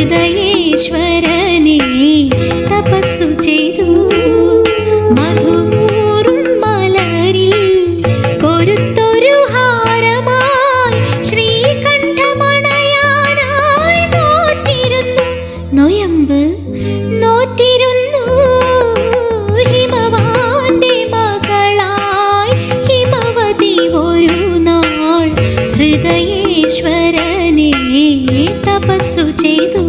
ഹൃദയേശ്വരനെ തപസ്സു ചെയ്തു. മധുപൂറും മലരിൽ കൊരുത്തൊരു ഹാരമായി ശ്രീകണ്ഠമണയാനായി നോറ്റിരുന്നു, നൊയമ്പ് നോറ്റിരുന്നു. ഹിമവാന്റെ മകളായി ഹിമവതി ഒരു നാൾ ഹൃദയേശ്വരനെ തപസ്സു ചെയ്തു.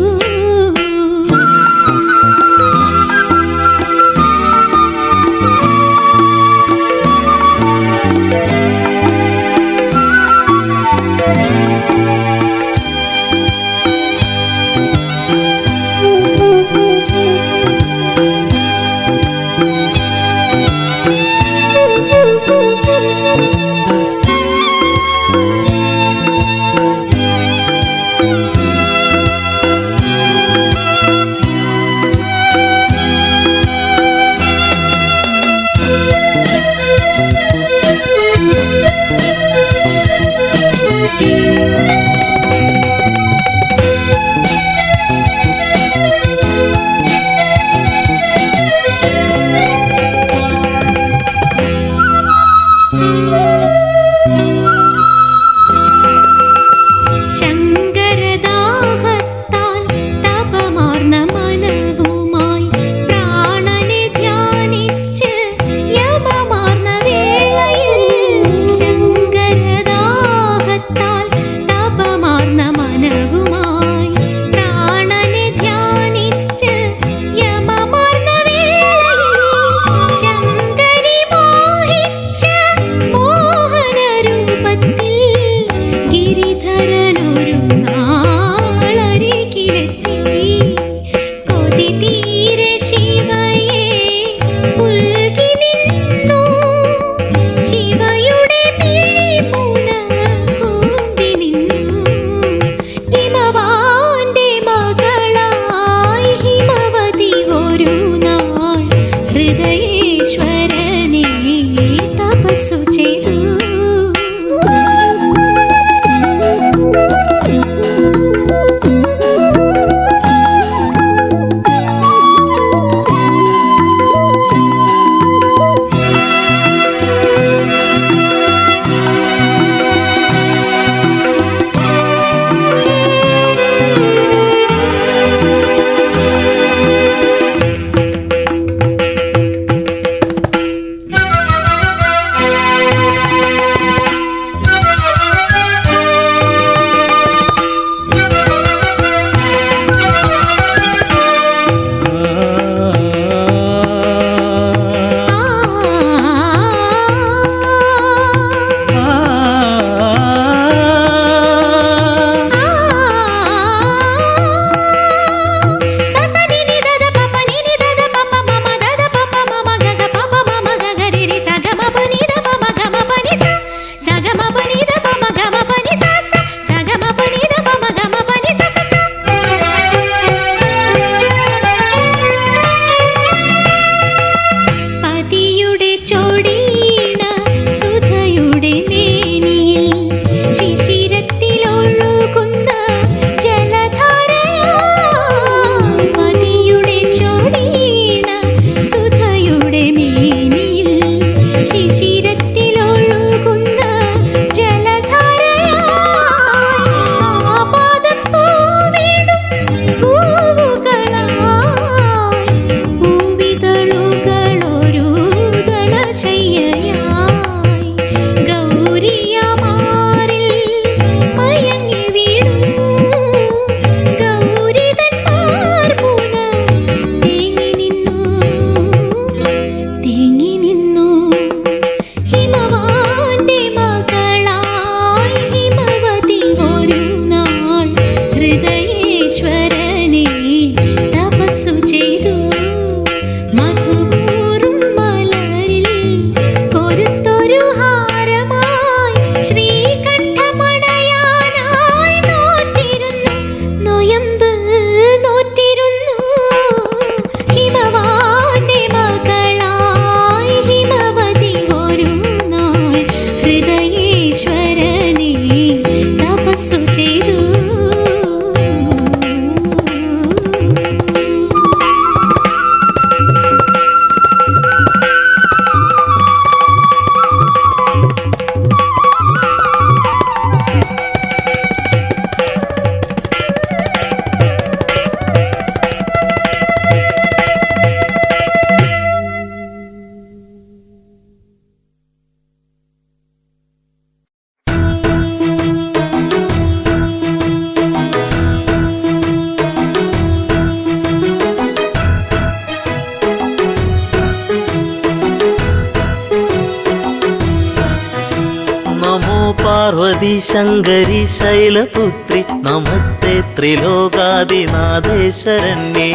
ശങ്കരി ശൈലപുത്രി നമസ്തേ ത്രിലോകാദിനാഥേ ശരണ്യേ.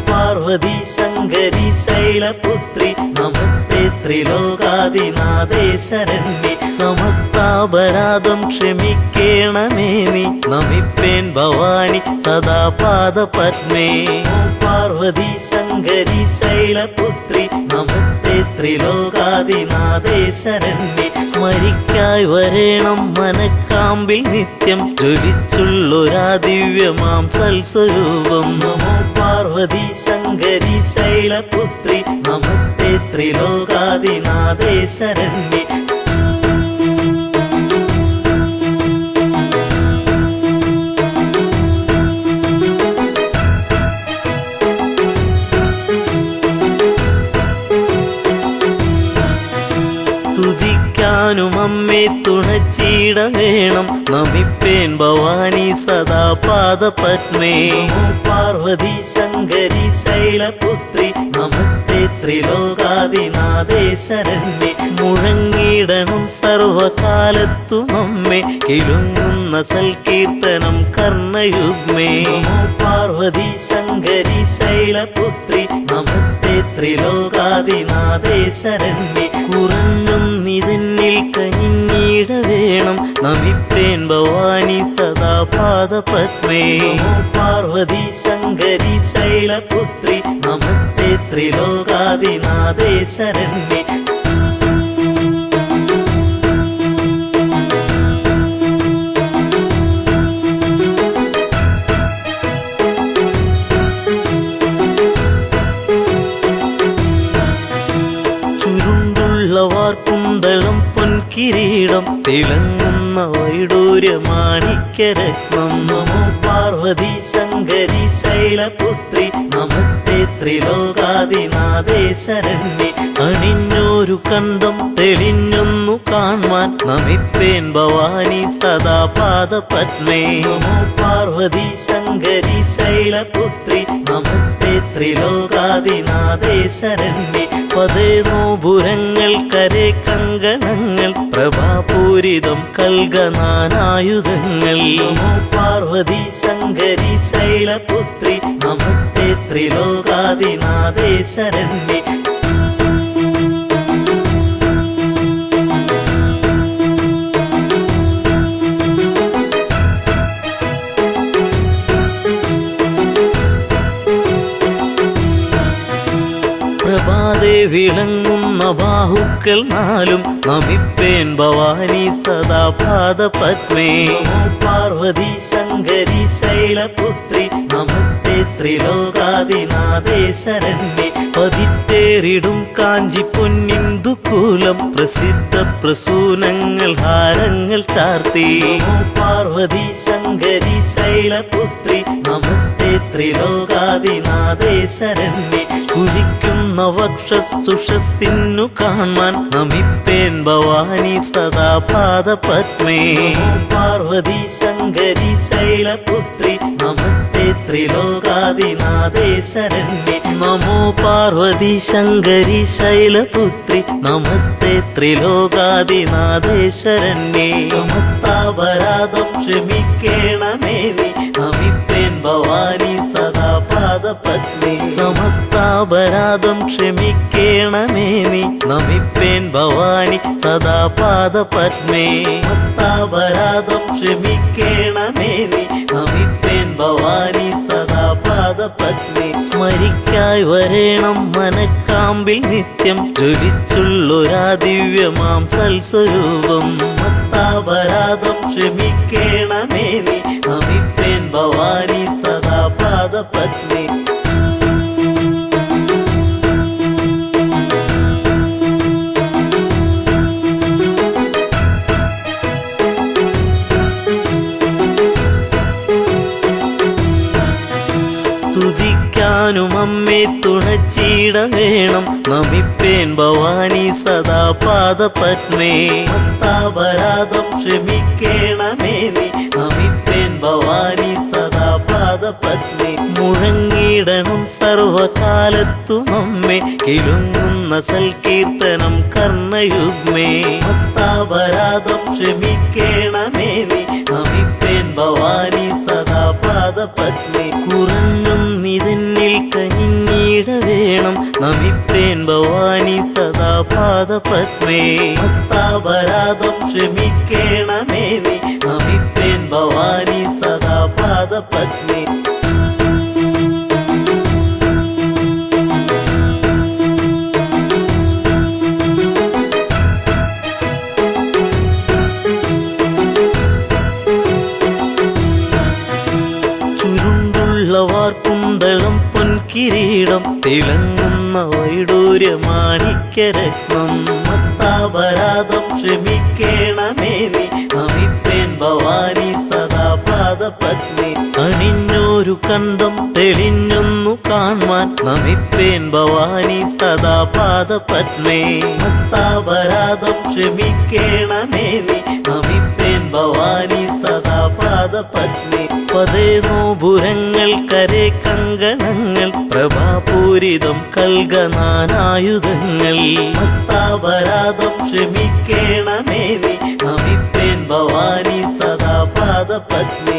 പാർവതി ശങ്കരി ശൈലപുത്രി നമസ്തേ ത്രിലോകാദിനാഥേ ശരണ്യേ. സമസ്താപരാധം ക്ഷമിക്കേണമേ നീ നമിപ്പേൻ ഭവാനി സദാ പാദപത്മേ. പാർവതി ശങ്കരി ശൈലപുത്രി നമസ്തേ ത്രിലോകാദിനാഥേ ശരണ്യേ. സ്മരിക്കായി വരേണം മനക്കാമ്പിൽ നിത്യം ജ്വലിച്ചുള്ളൊരാ ദിവ്യമാം സൽസ്വരൂപം. നമോ പാർവതി ശങ്കരി ശൈലപുത്രി നമസ്തേ ത്രിലോകാദിനാഥേ ശരണ്യേ. സ്തുതിക്കാനും അമ്മേ തുണച്ചിട വേണം നമിപ്പേൻ ഭവാനി സദാ പാദപത്മേ. പാർവതി ശങ്കരി ശൈലപുത്രി നമസ്തേ ത്രിലോകാദിനാഥേ ശരണ്യേ. മുഴങ്ങിടണം സർവകാലത്തും അമ്മേ കിലുങ്ങുന്ന സൽകീർത്തനം കർണയുഗ്മേ. പാർവതി ശങ്കരി ശൈലപുത്രി നമസ്തേ ത്രിലോകാദിനാഥേ ശരണ്യേ. കുറഞ്ഞും നിതന്നിൽ കനിഞ്ഞിട വേണം നമിപ്പേൻ ഭവാനി സദാ പാദപത്മേ. പാർവതി ശങ്കരി ശൈലപുത്രി നമസ്തേ ത്രിലോകാദിനാഥേ ശരണ്യേ. കുന്തളം പൊൻകിരീടം തിളങ്ങുന്ന വൈഡൂര്യമാണിക്യരത്നം. നമോ പാർവതി ശങ്കരി ശൈലപുത്രി നമസ്തേ ത്രിലോകാദിനാഥേ ശരണ്യേ. അണിഞ്ഞോരു കണ്ടം തെളിഞ്ഞൊന്നു കാൺമാൻ നമിപ്പേൻ ഭവാനി സദാ പാദപത്മേ. നമോ പാർവതി ശങ്കരി ശൈലപുത്രി നമസ്തേ ത്രിലോകാദിനാഥേ ശരണ്യേ. പതേനോപുരങ്ങൾ കരേ കങ്കണങ്ങൾ പ്രഭാപൂരിതം കൽഗനാനായുധങ്ങൾ. നമോ പാർവതി ശങ്കരി ശൈലപുത്രി നമസ്തേ ത്രിലോകാദിനാഥേ ശരണ്യേ. പ്രഭാതേ വിളങ്ങുന്ന ബാഹുക്കൾ നാലും നമിപ്പേൻ ഭവാനി സദാ പാദപത്മേ. പാർവതി ശങ്കരി ശൈലപുത്രി നമസ്തേ ത്രിലോകാദിനാഥേ ശരണ്യേ. പതിത്തേറിടും കാഞ്ചി പൊന്നിന്ദുകൂലം പ്രസിദ്ധ പ്രസൂനങ്ങൾ ഹാരങ്ങൾ ചാർത്തി. പാർവതി ശങ്കരി ശൈലപുത്രി നമസ്തേ ത്രിലോകാദിനാഥേ ശരണ്യേ. സ്ഫുരിക്കുന്ന വക്ഷസുഷസ്സിന്നു കാണാൻ നമിപ്പേൻ ഭവാനി സദാ പാദപത്മേ. പാർവതി ശങ്കരി ശൈലപുത്രി നമസ്തേ ത്രിലോകാദിനാഥേ ശരണ്യേ. നമോ പാർവതി ശങ്കരി ശൈലപുത്രി നമസ്തേ ത്രിലോകാദിനാഥേ ശരണ്യേ. സമസ്താപരാധം ക്ഷമിക്കേണമേ നീ നമിപ്പേൻ ഭവാനി സദാ പാദപത്മേ. സമസ്താപരാധം ക്ഷമിക്കേണമേ നീ നമിപ്പേൻ ഭവാനി സദാ പാദപത്മേ. സമസ്താപരാധം ക്ഷമിക്കേണമേ നീ നമിപ്പേൻ ഭവാനി സദാ പാദപത്മേ. സ്മരിക്കായി വരേണം മനക്കാമ്പിൽ നിത്യം ജ്വലിച്ചുള്ളൊരാ ദിവ്യമാം സൽസ്വരൂപം. സമസ്താപരാധം ക്ഷമിക്കേണമേ നീ നമിപ്പേൻ ഭവാനി സദാ പാദപത്മേ. സ്തുതിക്കാനും അമ്മേ തുണച്ചിട വേണം നമിപ്പേൻ ഭവാനി സദാ പാദപത്മേ. സമസ്താപരാധം ക്ഷമിക്കേണമേ നീ നമിപ്പേൻ ഭവാനി സദാ പാദപത്മേ. മുഴങ്ങിട കേട്ടിടണം സർവകാലത്തും അമ്മേ കിലുങ്ങുന്ന സൽകീർത്തനം കർണയുഗ്മേ മസ്താപരാധം ക്ഷമിക്കേണമേ നീ നമിപ്പേൻ ഭവാനി സദാ പാദപത്മേ കുറഞ്ഞും നിതന്നിൽ കനിഞ്ഞിട വേണം നമിപ്പേൻ ഭവാനി സദാ പാദപത്മേ മസ്താപരാധം ക്ഷമിക്കേണമേ നീ നമിപ്പേൻ ഭവാനി സദാ പാദപത്മേ കുന്തളം പൊൻകിരീടം തിളങ്ങുന്ന വൈഡൂര്യമാണിക്യരത്നം മസ്താപരാധം ക്ഷമിക്കേണമേ നീ നമിപ്പേൻ ഭവാനി സദാ പാദപത്മേ അണിഞ്ഞൊരു കണ്ടം തെളിഞ്ഞൊന്നു കാൺമാൻ നമിപ്പേൻ ഭവാനി സദാ പാദപത്മേ മസ്താപരാധം ക്ഷമിക്കേണമേ നീ നമിപ്പേൻ ഭവാനി സദാ പാദപത്മേ പതേ നോപുരങ്ങൾ കരേ കങ്കണങ്ങൾ പ്രഭാപൂരിതം കൽഗനാനായുധങ്ങൾ മസ്താപരാധം ക്ഷമിക്കേണമേ നീ നമിപ്പേൻ ഭവാനി സദാ പാദപത്മേ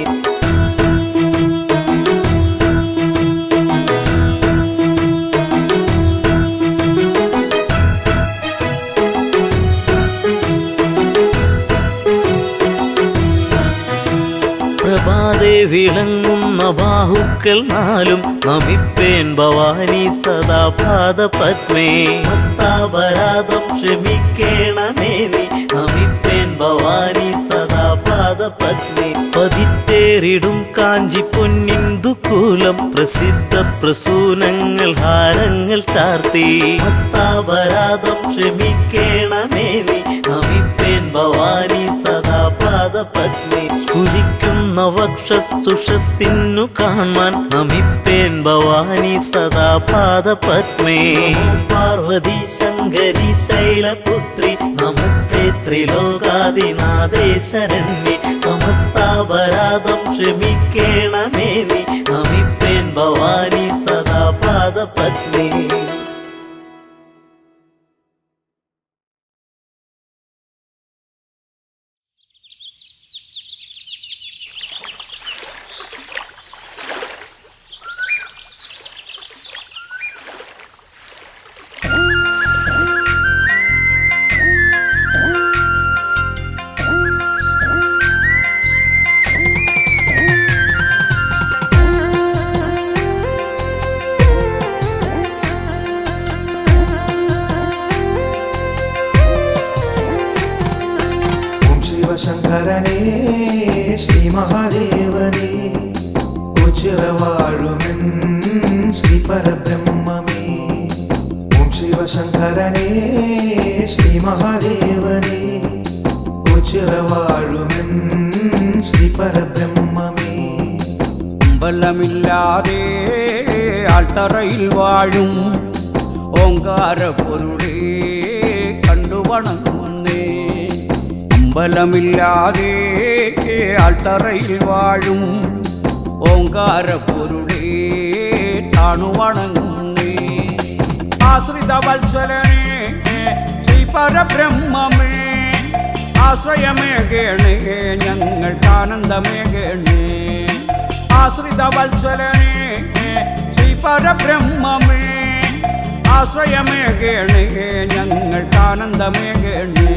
പ്രഭാതേ വിളങ്ങുന്ന ബാഹുക്കൾ നാലും നമിപ്പേൻ ഭവാനി സദാ പാദപത്മേ മസ്താപരാധം ക്ഷമിക്കേണമേ നീ നമിപ്പേൻ ഭവാനി സദാ പാദപത്മേ പതിത്തേറിടും കാഞ്ചി പൊന്നിന്ദുകൂലം പ്രസിദ്ധ പ്രസൂനങ്ങൾ ഹാരങ്ങൾ ചാർത്തി മസ്താപരാധം ക്ഷമിക്കേണമേ നീ നമിപ്പേൻ ഭവാനി സദാ പാദപത്മേ സ്ഫുരിക്കുന്ന വക്ഷസുഷസ്സിന്നു കാണാൻ നമിപ്പേൻ ഭവാനി സദാ പാദപത്മേ പാർവതി ശങ്കരി ശൈലപുത്രി നമസ്തേ ത്രിലോകാദിനാഥേ ശരണ്യേ സമസ്താപരാധം ക്ഷമിക്കേണമേ നീ നമിപ്പേൻ ഭവാനി സദാ പാദപത്മേ ശങ്കരനേ ശ്രീ മഹാദേവനേ ഉച്ചിറവാഴുമെൻ ശ്രീ പരബ്രഹ്മമേ ഓം ശിവശങ്കരനേ ശ്രീ മഹാദേവനേ ഉച്ചിറവാഴുമെൻ ശ്രീ പരബ്രഹ്മമേ അമ്പലമില്ലാതെ ആൾത്തറയിൽ വാഴും ഓങ്കാര പൊരുളേ കണ്ടുവണങ്ങുന്നേ അമ്പലമില്ലാതെ ആൾത്തറയിൽ വാഴും ഓങ്കാര പൊരുളേ താണുവണങ്ങുന്നേ ആശ്രിത വത്സലനേ ശ്രീ പരബ്രഹ്മമേ ആശ്രയമേകേണേ ഞങ്ങൾക്കാനന്ദമേകേണേ ആശ്രിത വത്സലനേ ശ്രീ പരബ്രഹ്മമേ ആശ്രയമേകേണേ ഞങ്ങൾക്കാനന്ദമേകേണേ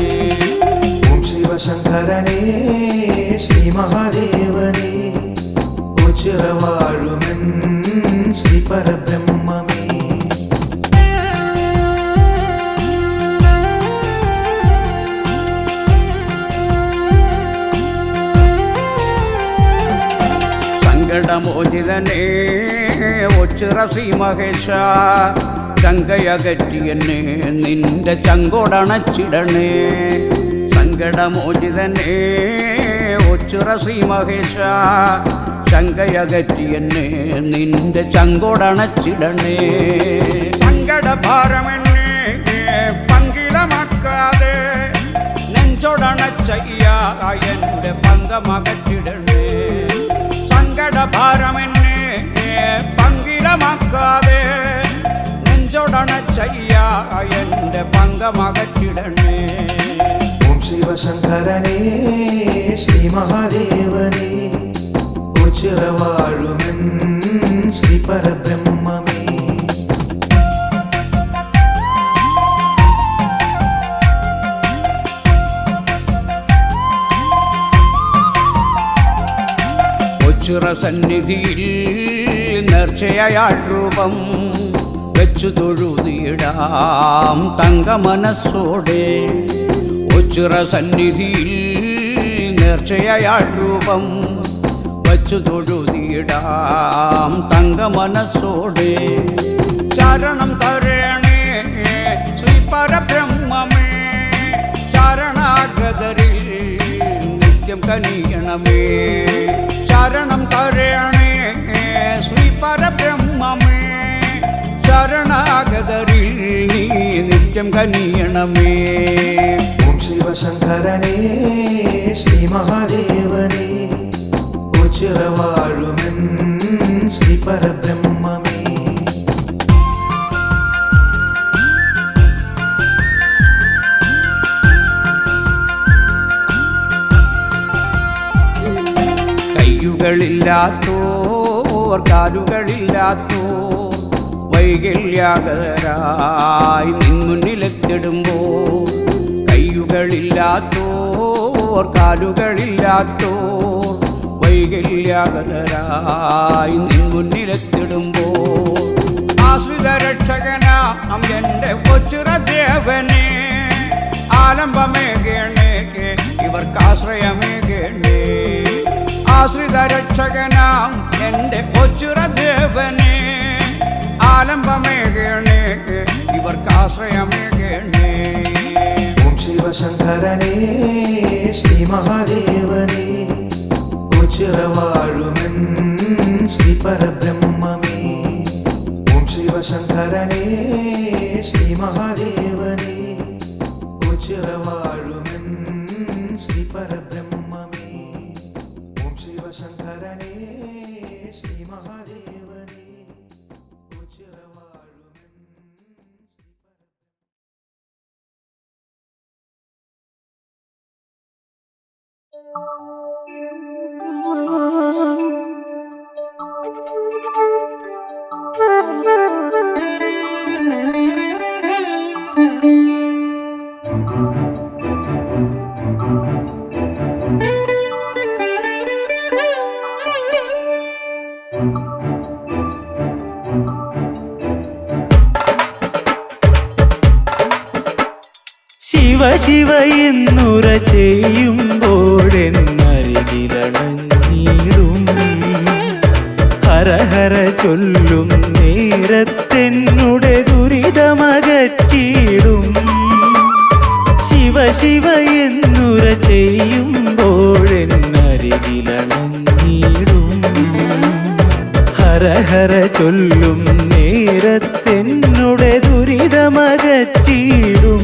ഓം ശിവശങ്കരനേ ശ്രീ മഹാദേവനേ ഉച്ചിറവാഴുമെൻ ശ്രീ പരബ്രഹ്മമേ സങ്കടമോചിതനേ ഒച്ചിറ ശ്രീ മഹേശ ചങ്കയകറ്റിയെന്നെ നിന്റെ ചങ്കോടണച്ചിടണേ സങ്കടമോചിതനേ ഒച്ചിറ ശ്രീ മഹേശ ചങ്കയകറ്റിയെന്നെ നിന്റെ ചങ്കോടണച്ചിടണേ സങ്കടഭാരമെന്നെ പങ്കിലമാക്കാതെ നെഞ്ചോടണച്ചയ്യ എൻ്റെ പങ്കമകറ്റിടണേ സങ്കടഭാരമെന്നെ പങ്കിലമാക്കാതെ ചെയ്യ എൻ്റെ പങ്കമകറ്റിടണേ. ഓം ശിവശങ്കരനേ ശ്രീ മഹാദേവനേ ഉച്ചിറവാഴുമെൻ ശ്രീ പരബ്രഹ്മമേ. ഉച്ചിറ സന്നിധിയിൽ നേർച്ചയാൾ രൂപം വെച്ചു തൊഴുതിയിടാം തങ്ക മനസ്സോടെ. ഉച്ചിറ സന്നിധിയിൽ നേർച്ചയാൾ രൂപം വച്ചു തൊഴുതിയിടാം തങ്ക മനസ്സോടെ. ചരണം തരണേ ശ്രീ പരബ്രഹ്മമേ, ചരണാഗതരിൽ നിത്യം കനിയണമേ. ചരണം തരണേ ശ്രീ പരബ്രഹ്മമേ, ശരണാഗതരിൽ നീ നിത്യം കനിയണമേ. ഓം ശിവശങ്കരനേ ശ്രീ മഹാദേവനേ ഉച്ചിറവാഴുമെൻ ശ്രീ പരബ്രഹ്മമേ. കൈകളില്ലാത്തോർ കാലുകളില്ലാത്തോർ വൈകല്യാകരായി നിൻ മുന്നിലെത്തിടുമ്പോൾ. കൈകളില്ലാത്തോർ കാലുകളില്ലാത്തോർ വൈകല്യാകരായി നിൻ മുന്നിലെത്തിടുമ്പോൾ. ആശ്രിത രക്ഷകനാം എൻ്റെ കൊച്ചുരദേവനെ, ആലംബമേകേണേ ഇവർക്കാശ്രയമേകേണേ. ആശ്രിത രക്ഷകനാം എൻ്റെ കൊച്ചുരദേവനെ, ആലംബമേകേണേ ഇവർക്കാശ്രയമേകേണേ. ഓം ശിവശങ്കരനേ ശ്രീ മഹാദേവനേ ഉച്ചിറവാഴുമെൻ ശ്രീ പരബ്രഹ്മമേ. ഓം ശിവശങ്കരനേ ശ്രീ മഹാദേവനേ ഉച്ചിറവാഴുമെൻ ശ്രീ പരബ്രഹ്മമേ. ഓം ശിവശങ്കരനേ ശ്രീ മഹാദേവനേ ഉച്ചിറവാഴുമെൻ ശിവ ശിവ എന്നുര ചെയ്യുമ്പോഴെന്നരികിലണഞ്ഞിടും, ഹര ഹര ചൊല്ലും നേരത്തെന്നുടെ ദുരിതമകറ്റിടും. ശിവ ശിവ എന്നുര ചെയ്യുമ്പോഴെന്നരികിലണഞ്ഞിടും, ഹര ഹര ചൊല്ലും നേരത്തെന്നുടെ ദുരിതമകറ്റിടും.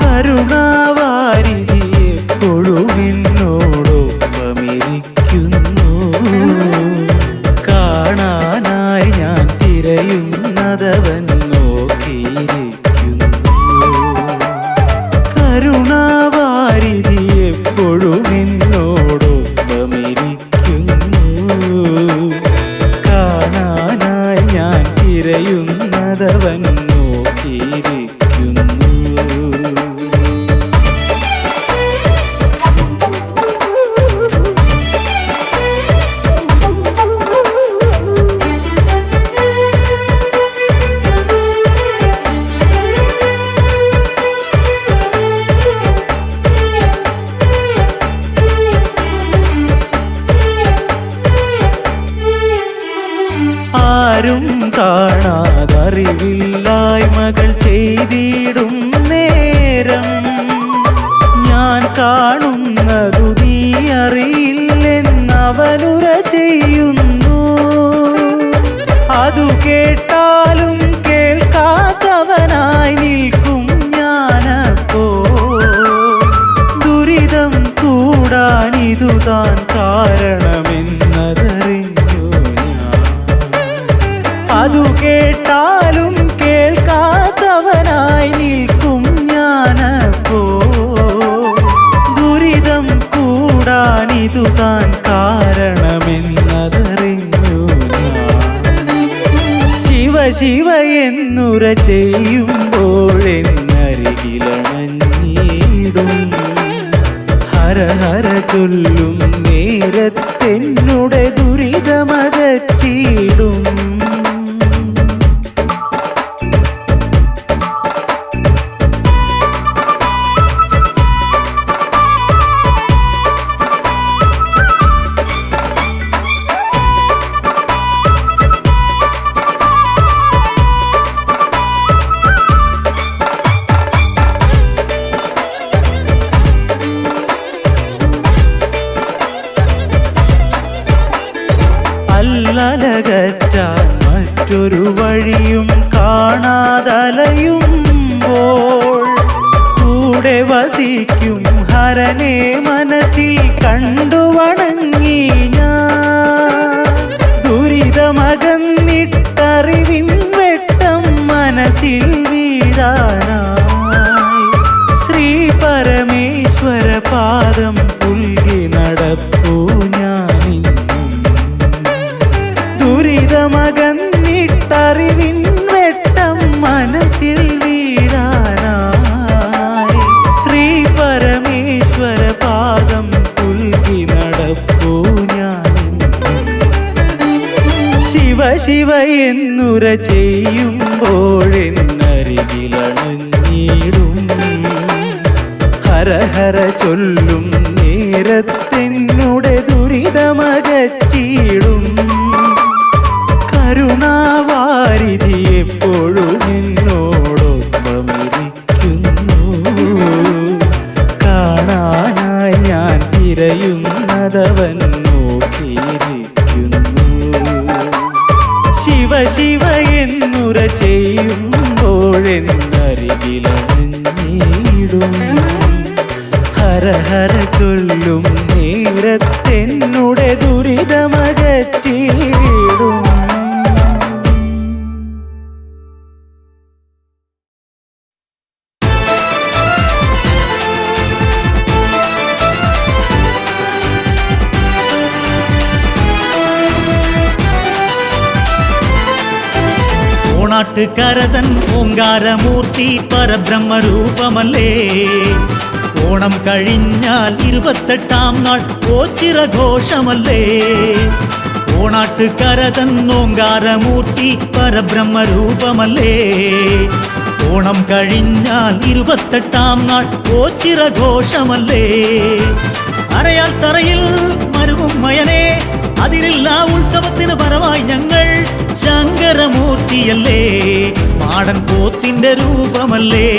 കരുണാവാരിധി എപ്പോഴും എന്നോടൊപ്പമിരിക്കുന്നു, കാണാനായി ഞാൻ തിരയുന്നതവൻ നോക്കിയിരിക്കുന്നു. കരുണാവാരിധി എപ്പോഴും എന്നോടൊപ്പമിരിക്കുന്നു, കാണാനായി ഞാൻ തിരയുന്നതവൻ നോക്കിയിരിക്കുന്നു. ആരും കാണാതറിവില്ലായ്മകൾ ചെയ്തിടും നേരം, ഞാൻ കാണുന്നതു നീ അറിയില്ലെന്നവനുര ചെയ്യുന്നു. അതു കേട്ടാലും കേൾക്കാത്തവനായി നിൽക്കും ഞാനപ്പോ. ദുരിതം കൂടാനിതുതാൻ കാരണമെന്നതറിഞ്ഞു ഞാൻ. അതു കേട്ടാലും ഇതുതാൻ കാരണമെന്നതറിഞ്ഞു ഞാൻ. ശിവ ശിവ എന്നുര ചെയ്യുമ്പോഴെന്നരികിലണഞ്ഞിടും. ഹര ഹര ചൊല്ലും നേരത്തെന്നുടെ ദുരിതമകറ്റിയിടും. അല്ലലകറ്റാൻ മറ്റൊരു വഴിയും കാണാതലയുമ്പോൾ കൂടെ വസിക്കും ഹരനെ മനസ്സിൽ കണ്ടു വണങ്ങി ഞാൻ. ദുരിതമകന്നിട്ടറിവിൻ വെട്ടം മനസ്സിൽ വീഴാനായി ശ്രീ പരമേശ്വര പാദം പുൽകി നടപ്പൂ ഞാനിന്നും. ദുരിതമകന്നിട്ടറിവിൻ വെട്ടം മനസ്സിൽ വീഴാനായി ശ്രീ പരമേശ്വര പാദം പുൽകി നടപ്പൂ ഞാനിന്നും. ശിവ ശിവ എന്നുര ചെയ്യുമ്പോഴെന്നരികിലണഞ്ഞിടും. ഹര ഹര ചൊല്ലും നേരത്തെന്നുടെ ദുരിതമകറ്റിയിടും. കരുണാവാരിധി എപ്പോഴും എന്നോടൊപ്പമിരിക്കുന്നു. കാണാനായി ഞാൻ തിരയുന്നതവൻ നോക്കിയിരിക്കുന്നു. ശിവ ശിവ എന്നുര ചെയ്യുമ്പോഴെന്നരികിലണഞ്ഞിടും. ഹര ഹര ചൊല്ലും നേരത്തെന്നുടെ ദുരിതമകറ്റിയിടും. ഓണാട്ടുകരതൻ ഓങ്കാരമൂർത്തി പരബ്രഹ്മരൂപമല്ലേ. ഓണം കഴിഞ്ഞാൽ 28-ാം നാൾ ഓച്ചിറഘോഷമല്ലേ. ഓണാട്ടുകരതൻ ഓങ്കാരമൂർത്തി പരബ്രഹ്മരൂപമല്ലേ. ഓണം കഴിഞ്ഞാൽ 28-ാം നാൾ ഓച്ചിറഘോഷമല്ലേ. അരയാൽ തറയിൽ മരുവും മയനേ അതിരില്ല ഉത്സവത്തിന് പരമായി ഞങ്ങൾ ശങ്കരമൂർത്തിയല്ലേ. മാടൻ പോത്തിന്റെ രൂപമല്ലേ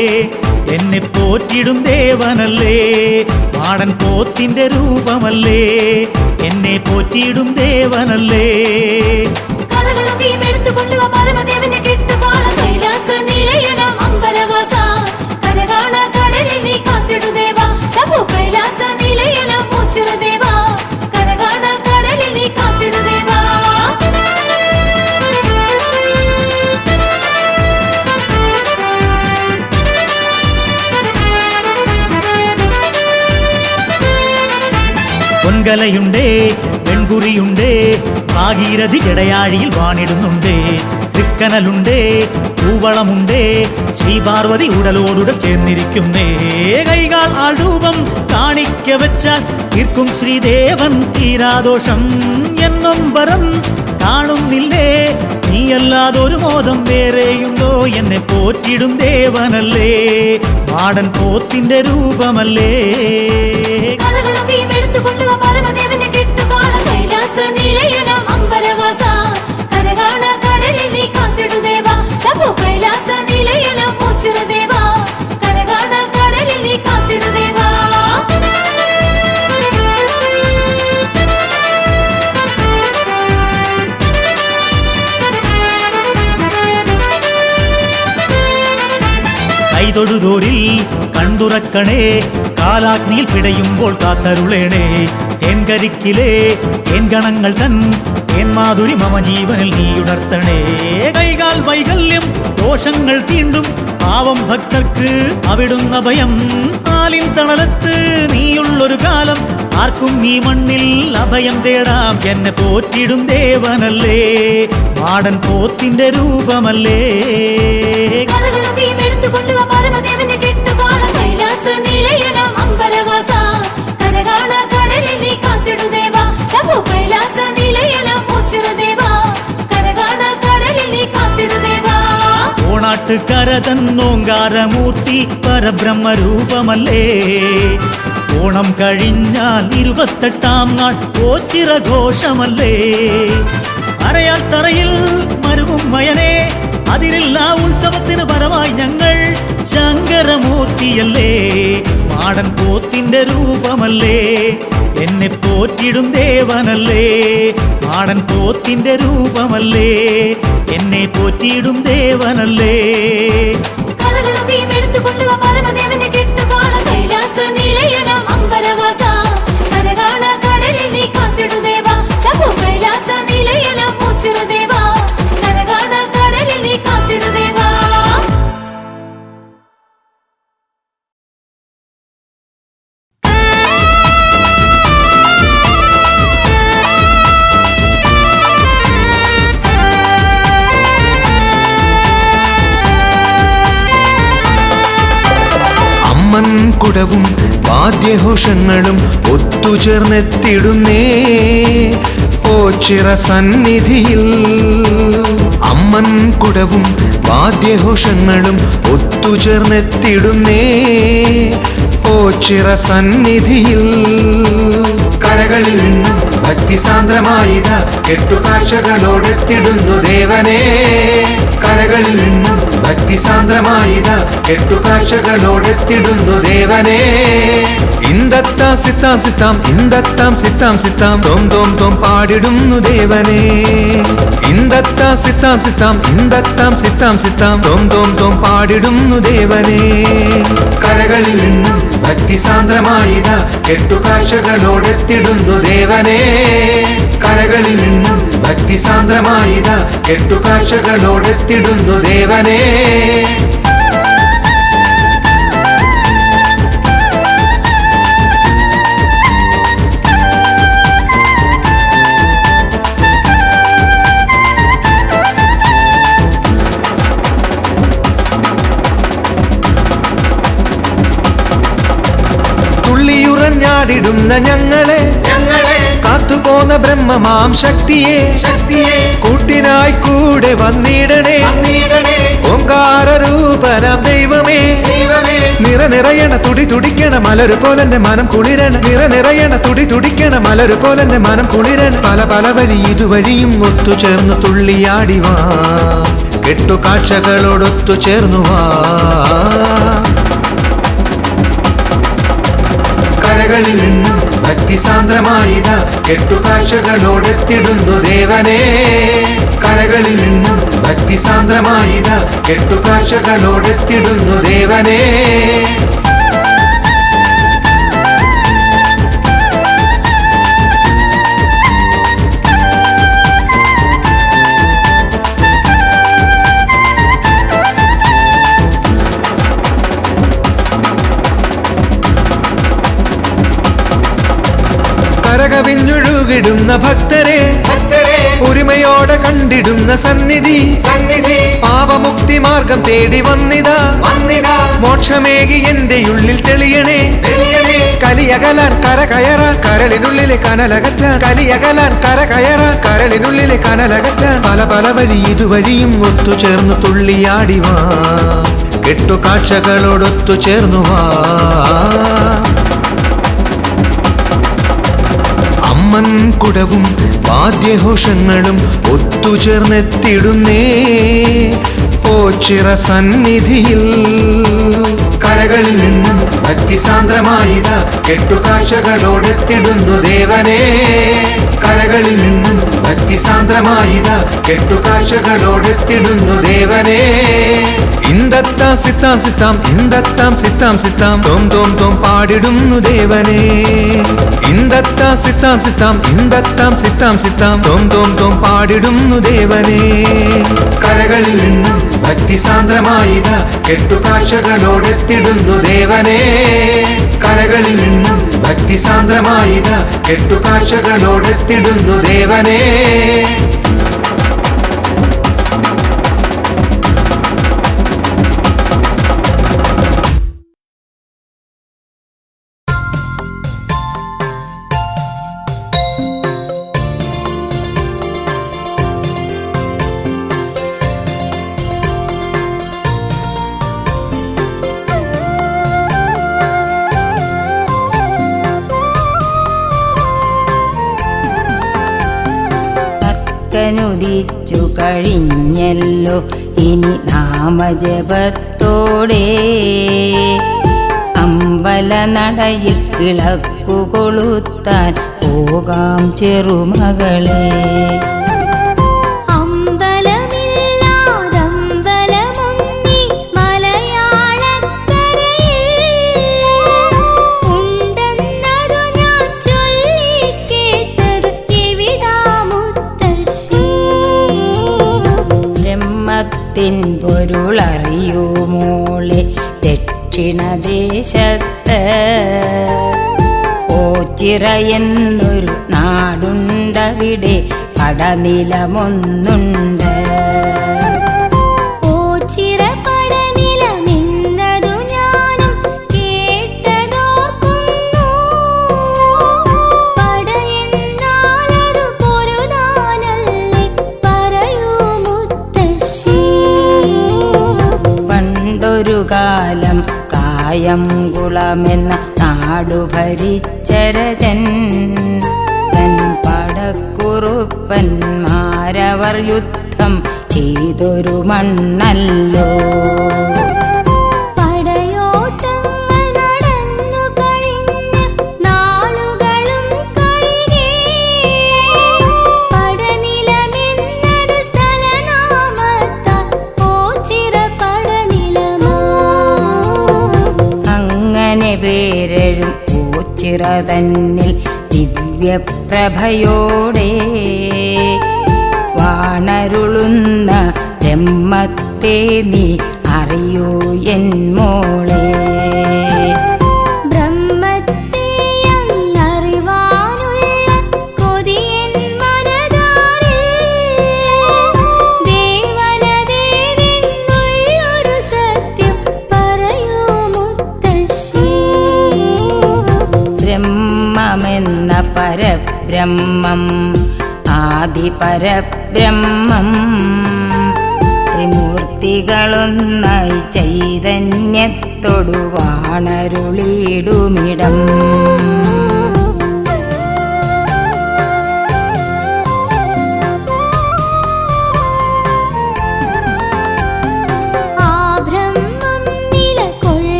എന്നെ പോറ്റിടും ദേവനല്ലേ. മാടൻ പോത്തിന്റെ രൂപമല്ലേ എന്നെ പോറ്റിയിടും ദേവനല്ലേ. പൊൻകലയുണ്ടേ പെൺകുറിയുണ്ടേ ഭാഗീരഥി ജടയാഴിയിൽ വാണിടുന്നുണ്ടേ. തൃക്കനലുണ്ടേ പൂവളമുണ്ടേ ശ്രീപാർവതി ഉടലോടുടൽ ചേർന്നിരിക്കുന്നേ. കൈകാൽ ആൾ രൂപം കാണിക്ക വെച്ചാൽ തീർക്കും ശ്രീദേവൻ തീരാദോഷം. എന്നൊമ്പരം കാണുന്നില്ലേ നീയല്ലാതൊരു മോദം വേറെയുണ്ടോ. എന്നെ പോറ്റിടും ദേവനല്ലേ മാടൻ പോത്തിന്റെ രൂപമല്ലേ. കൈതൊഴുതോരിൽ കണ്ടുറക്കണേ കാലാഗ്നിയിൽ പിടയുമ്പോൾ കാത്തരുളേണേ. തേൻകരിക്കിലേ തേൻഗണങ്ങൾ തൻ തേൻമാധുരി മമ ജീവനിൽ നീയുണർത്തണേ. കൈകാൽ വൈകല്യം ദോഷങ്ങൾ തീണ്ടും പാവം ഭക്തർക്ക് അവിടുന്ന ഭയം. ആലിൻ തണലത്ത് നീയുള്ളൊരു കാലം ആർക്കും ഈ മണ്ണിൽ അഭയം തേടാം എന്നെ പോറ്റിടും ദേവനല്ലേ മാടൻ പോത്തിന്റെ രൂപമല്ലേ ഓണാട്ടുകര തന്നോങ്കാരമൂർത്തി പരബ്രഹ്മരൂപമല്ലേ ഓണം കഴിഞ്ഞാൽ 28-ാം നാൾ ഓച്ചിറഘോഷമല്ലേ അരയാൽ തറയിൽ മരുവും മയനെ അതിരില്ല ഉത്സവത്തിന് പരമായി ഞങ്ങൾ ശങ്കരമൂർത്തിയല്ലേ മാടൻ പോത്തിന്റെ രൂപമല്ലേ എന്നെ പോറ്റിടും ദേവനല്ലേ മാടൻ പോത്തിന്റെ രൂപമല്ലേ എന്നെ പോറ്റിടും ദേവനല്ലേ കുടവും വാദ്യഘോഷങ്ങളും ഒത്തുചേർന്നെത്തിടുന്നേ ഓച്ചിറ സന്നിധിയിൽ അമ്മൻ കുടവും വാദ്യഘോഷങ്ങളും ഒത്തുചേർന്നെത്തിടുന്നേ ഓച്ചിറ സന്നിധിയിൽ കരകളിൽ നിന്നും ഭക്തിസാന്ദ്രമായിത കെട്ടുകാഴ്ചകളോടെത്തിടുന്നു ദേവനേ കരകളിൽ നിന്നും ഭക്തിസാന്ദ്രമായിത കെട്ടുകാഴ്ചകളോടെത്തിടുന്നു ദേവനേ ഇന്ദത്താം സിത്താം സിത്താം ഇന്ദത്താം സിത്താം സിത്താം തോം തോം തോം പാടിടുന്നു ദേവനേ ഇന്ദത്താം സിത്താം സിത്താം ഇന്ദത്താം സിത്താം സിത്താം തോം തോം തോം പാടിടുന്നു ദേവനേ കരകളിൽ നിന്നും ഭക്തിസാന്ദ്രമായിത കെട്ടുകാഴ്ചകളോടെത്തിടുന്നു ദേവനേ കരകളിൽ നിന്നും ഭക്തിസാന്ദ്രമായിത കെട്ടുകാഴ്ചകളോടെത്തിടുന്നു ദേവനേ ിടുന്ന ഞങ്ങളെ കാത്തുപോന്ന ബ്രഹ്മമാം ശക്തിയെ കൂട്ടിനായി കൂടെ വന്നിടണേ ഓംകാര രൂപനാം ദൈവമേ നിറയണ തുടി തുടിക്കണ മലരു പോലെന്റെ മനം കുളിരണ നിറയണ തുടി തുടിക്കണ മലരു പോലെന്റെ മനം കുളിരണ പല പല വഴി ഇതുവഴിയും ഒത്തുചേർന്നു തുള്ളിയാടിവാ കെട്ടുകാഴ്ചകളോടൊത്തു ചേർന്നുവാ കരകളിൽ നിന്നും ഭക്തിസാന്ദ്രമായിത കെട്ടുകാഴ്ചകളോടെത്തിടുന്നു ദേവനേ കരകളിൽ നിന്നും ഭക്തിസാന്ദ്രമായിത കെട്ടുകാഴ്ചകളോടെത്തിടുന്നു ദേവനേ കരകവിഞ്ഞൊഴുകിടുന്ന ഭക്തരെ ഒരുമയോടെ കണ്ടിടുന്ന സന്നിധി പാപമുക്തി മാർഗം തേടി വന്നിതാ മോക്ഷമേകി എന്റെ ഉള്ളിൽ തെളിയണേ കലിയകലാൻ കരകയറ കരളിനുള്ളിലെ കനലകറ്റാൻ കലിയകലാൻ കരകയറ കരളിനുള്ളിലെ കനലകറ്റാൻ പല പല വഴി ഇതുവഴിയും ഒത്തുചേർന്നു തുള്ളിയാടിവാ കെട്ടുകാഴ്ചകളോടൊത്തു ചേർന്നുവാ അമ്മൻ കുടവും വാദ്യഘോഷങ്ങളും ഒത്തുചേർന്നെത്തിടുന്നേ ഓച്ചിറ സന്നിധിയിൽ കരകളിൽ നിന്നും ഭക്തിസാന്ദ്രമായിത കെട്ടുകാഴ്ചകളോടെത്തിടുന്നു ദേവനേ കരകളിൽ നിന്നും ഭക്തിസാന്ദ്ര സാന്ദ്രമായിതാ കെട്ടുകാഴ്ചകളോടെത്തിടുന്നു ദേവനേ. ഇന്ദത്താം സിത്താം സിത്താം ഇന്ദത്താം സിത്താം സിത്താം തോം തോം തോം പാടിടുന്നു ദേവനേ. ഇന്ദത്താം സിത്താം സിത്താം ഇന്ദത്താം സിത്താം സിത്താം തോം തോം തോം പാടിടുന്നു ദേവനേ. കരകളിൽ നിന്നും ഭക്തി സാന്ദ്രമായിതാ കെട്ടുകാഴ്ചകളോടെത്തിടുന്നു ദേവനേ. കരകളിൽ നിന്നും ഭക്തി സാന്ദ്രമായിതാ കെട്ടുകാഴ്ചകളോടെത്തിടുന്നു ദേവനേ. നുദിച്ചു കഴിഞ്ഞല്ലോ ഇനി നാമജപത്തോടെ അമ്പല നടയിൽ വിളക്കു കൊളുത്താൻ പോകാം ചെറുമകളെ. പൊരുളറിയൂ മോളെ ദക്ഷിണദേശത്ത് ഓച്ചിറ എന്നൊരു നാടുണ്ടവിടെ പടനിലമൊന്നുണ്ട്. കാലം കായംകുളമെന്ന നാടു ഭരിച്ചരജൻ തൻ പടക്കുറുപ്പന്മാരവർ യുദ്ധം ചെയ്തൊരു മണ്ണല്ലോ. പേരഴും ഓച്ചിറ തന്നിൽ ദിവ്യപ്രഭയോടെ വാണരുളുന്ന ബ്രഹ്മത്തെ നീ അറിയൂ എൻ മോളെ. ബ്രഹ്മമെന്ന പരബ്രഹ്മം ആദിപരബ്രഹ്മം ത്രിമൂർത്തികളൊന്നായി ചൈതന്യത്തോടു വാണരുളിടുമിടം.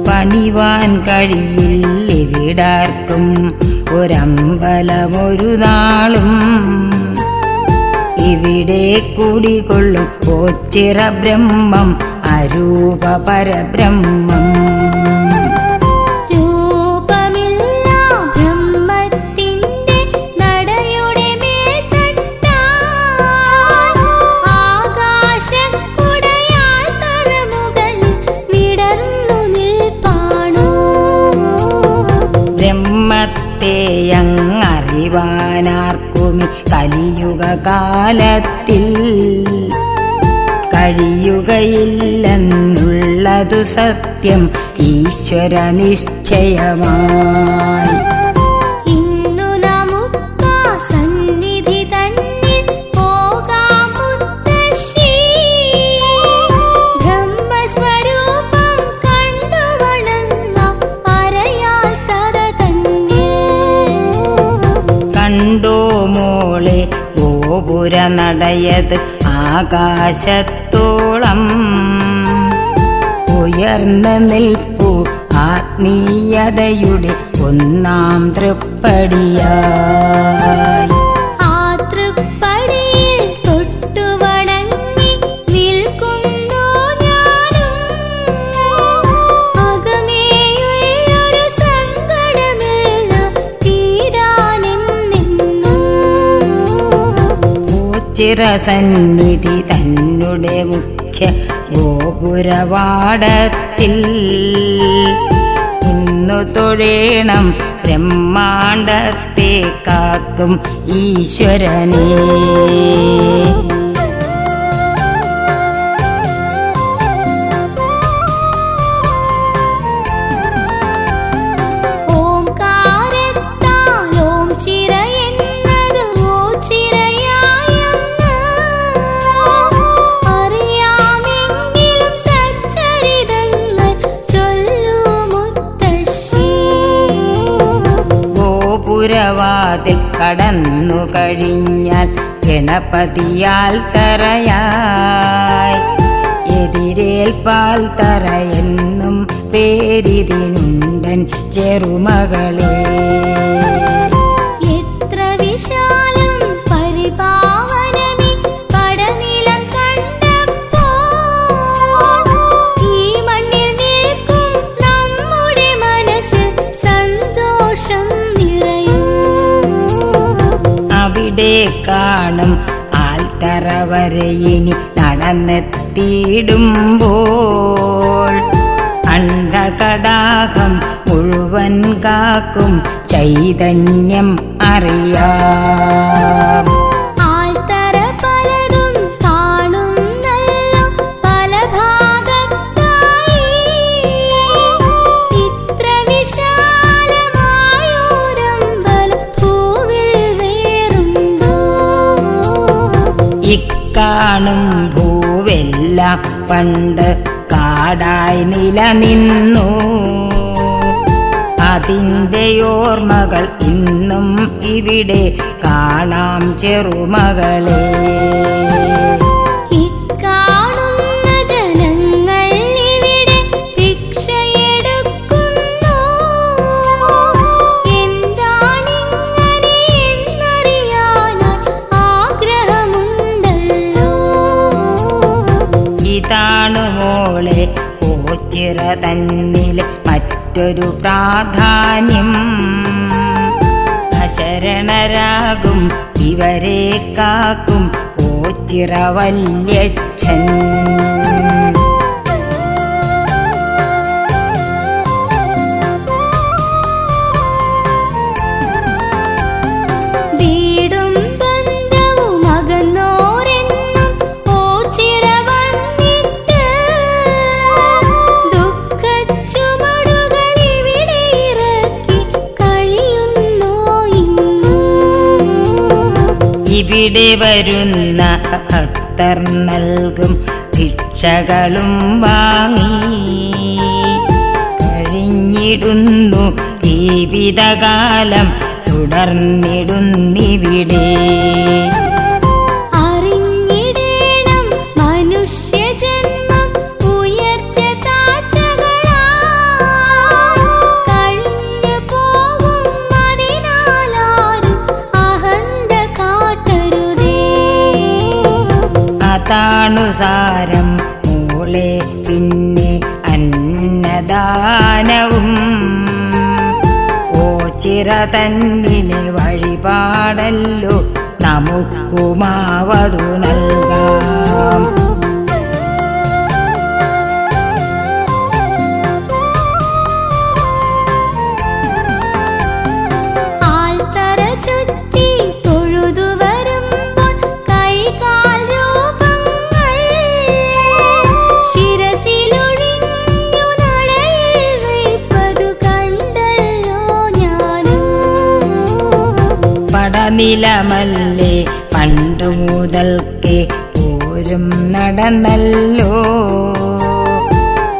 പണിവാൻ കഴിയില്ലിവിടാർക്കും ഒരമ്പലമൊരു നാളും. ഇവിടെ കുടികൊള്ളും ഓച്ചിറ ബ്രഹ്മം അരൂപ പരബ്രഹ്മം. യങ്ങറിവാനാർക്കുമി കലിയുഗ കാലത്തിൽ കഴിയുകയില്ലെന്നുള്ളതു സത്യം ഈശ്വര നിശ്ചയമായി. ഗോപുര നടയത് ആകാശത്തോളം ഉയർന്നു നിൽപ്പു ആത്മീയതയുടെ ഒന്നാം തൃപ്പടിയായി. ആ തൃപ്പടിയിൽ തൊട്ടുവണങ്ങി നിൽക്കുന്നു ഞാനും. അകമേയുള്ളൊരു സങ്കടമെല്ലാം തീരാനെന്നെന്നും. ചിരസന്നിധി തന്നെ മുഖ്യ ഗോപുരവാടത്തിൽ ഇന്നു തൊഴേണം ബ്രഹ്മാണ്ടത്തെ കാക്കും ഈശ്വരനെ. ഓംകാരത്താൽ ഓം ചിര എന്നത് ഓ ചിരയായെന്ന് അറിയാമെങ്കിലും സച്ചരിതങ്ങൾ ചൊല്ലൂ മുത്തശ്ശി. ഗോപുരവാതിൽ കടന്നു കഴിഞ്ഞാൽ ഗണപതിയാൽ തറയായി. എതിരേൽപ്പാൽ തറയെന്നും പേരിതിനുണ്ടൻ ചെറുമകളെ. എത്ര വിശാലം പരിപാവനമീ പടനിലം കണ്ടപ്പോൾ ഈ മണ്ണിൽ നിൽക്കും നമ്മുടെ മനസ്സിൽ സന്തോഷം നിറയും. അവിടെ കാണും ആൽത്തറ വരെ ഇനി നടന്നെത്തിയിടുമ്പോൾ അണ്ഡകടാഹം മുഴുവൻ കാക്കും ചൈതന്യം അറിയാം. ആൽത്തറ പലതും കാണുന്നല്ലോ പല ഭാഗത്തായി. ഇത്ര വിശാലമായൊരമ്പലം ഭൂവിൽ വേറുണ്ടോ? ഇക്കാണും ഭൂവെല്ലാം പണ്ട് കാടായി നിലനിന്നു. അതിൻ്റെ ഓർമ്മകൾ ഇന്നും ഇവിടെ കാണാം ചെറുമകളെ. ഇക്കാണുന്ന ജനങ്ങൾ ഇവിടെ ഭിക്ഷയെടുക്കുന്നു. എന്താണിങ്ങനെ എന്നറിയാനായി ആഗ്രഹമുണ്ടല്ലോ. ഇതാണു മോളെ ഓച്ചിറ തന്നിലെ മറ്റൊരു പ്രാധാന്യം. അശരണരാകും ഇവരെ കാക്കും ഓച്ചിറ വല്യച്ഛൻ. വീടും ബന്ധവും അകന്നോരെന്നും ഓച്ചിറ വന്നിട്ട് ദുഃഖച്ചുമടുകൾ ഇവിടെ ഇറക്കി കഴിയുന്നു ഇന്നും. ഇവിടെ വരുന്ന ഭക്തർ നൽകും ഭിക്ഷകളും വാങ്ങി കഴിഞ്ഞിടുന്നു ജീവിതകാലം തുടർന്നിടുന്നിവിടെ. അറിഞ്ഞിടേണം മനുഷ്യജന്മം ഉയർച്ച താഴ്ചകളാൽ കഴിഞ്ഞു പോകും. അതിനാലാരും അഹന്ത കാട്ടരുതേ. അതാണു സാരം മോളെ. പിന്നെ അന്നദാനവും ഓച്ചിറ തന്നിലെ വഴിപാടല്ലോ നമുക്കുമാവതു നൽകാം. ആൽത്തറ ചുറ്റി തൊഴുതു വരുമ്പോൾ കൈകാൽ രൂപങ്ങൾ ശിരസിലൊഴിഞ്ഞു നടയിൽ വയ്പ്പതു കണ്ടല്ലോ ഞാനും. പടനിലമല്ലേ പണ്ടു മുതൽക്കേ പോരും നടന്നല്ലോ.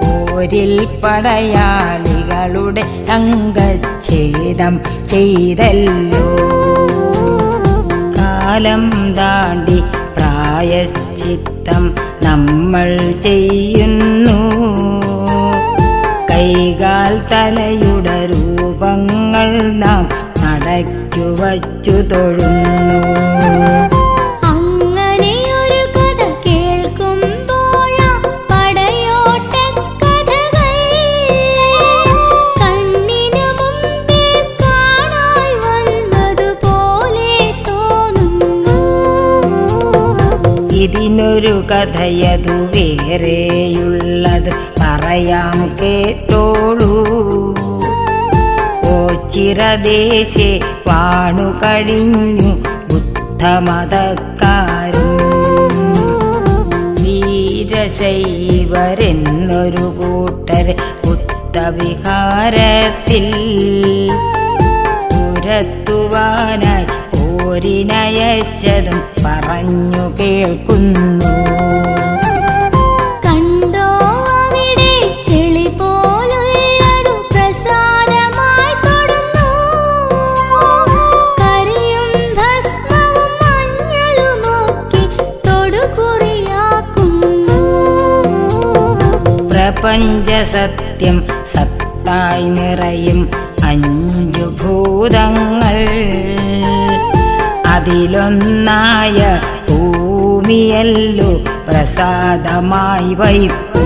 പോരിൽ പടയാളികളുടെ അംഗച്ഛേദം ചെയ്തല്ലോ. കാലം താണ്ടി പ്രായശ്ചിത്തം നമ്മൾ ചെയ്യുന്നു. കൈകാൽ തലയുടെ രൂപങ്ങൾ നാം നടയ്ക്കു വച്ചു തൊഴുന്നു. അങ്ങനെയൊരു കഥ കേൾക്കുമ്പോഴാ പടയോട്ടക്കഥകൾ കണ്ണിനു മുമ്പിൽ കാണായി വന്നതുപോലെ തോന്നുന്നു. ഇതിനൊരു കഥയതു വേറെയുള്ളത് പറയാം കേട്ടോളൂ. ഓച്ചിറദേശേ വാണു കഴിഞ്ഞു ബുദ്ധമതക്കാരും. വീരശൈവരെന്നൊരു കൂട്ടർ ബുദ്ധവിഹാരത്തിൽ തുരത്തുവാനായി പോരിനയച്ചതും പറഞ്ഞു കേൾക്കുന്നു. കണ്ടോ അവിടെ ചെളി പോലുള്ളതു പ്രസാദമായി തൊടുന്നു. കരിയും ഭസ്മവും മഞ്ഞളുമൊക്കെ തൊടുകുറിയാക്കുന്നു. പ്രപഞ്ചസത്യം സത്തായി നിറയും 5 ഭൂതങ്ങൾ. അതിലൊന്നായ ഭൂമിയല്ലോ പ്രസാദമായി വയ്പ്പൂ.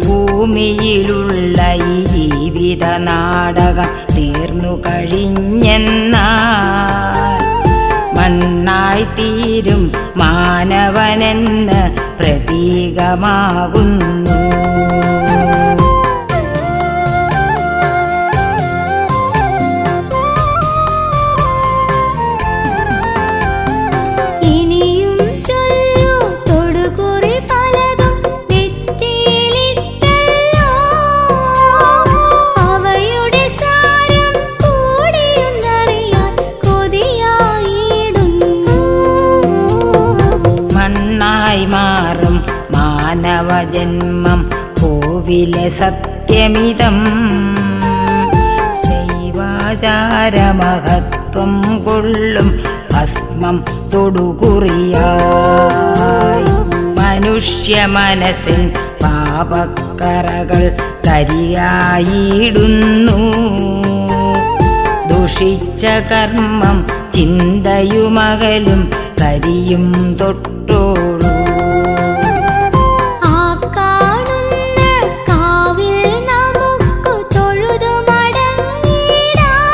ഭൂമിയിലുള്ള ഈ ജീവിത നാടകം തീർന്നു കഴിഞ്ഞെന്നാൽ മണ്ണായി തീരും മാനവനെന്ന് പ്രതീകമാകുന്നു. ഇനിയും ചൊല്ലൂ തൊടുകുറി പലതും നെറ്റിയിലിട്ടല്ലോ. അവയുടെ സാരം കൂടിയൊന്നറിയാൻ കൊതിയായിടുന്നു. മണ്ണായി മാറും മാനവജന്മം ഭൂവിലെ സത്യമിതം. ശൈവാചാരമഹത്വം കൊള്ളും ഭസ്മം തൊടുകുറിയായി. മനുഷ്യ മനസ്സിൽ പാപക്കറകൾ കരിയായിടുന്നു. ദുഷിച്ച കർമ്മം ചിന്തയുമകലും കരിയും തൊട്ടോളൂ. ആ കാണുന്ന കാവിൽ നമുക്കു തൊഴുതു മടങ്ങിടാം.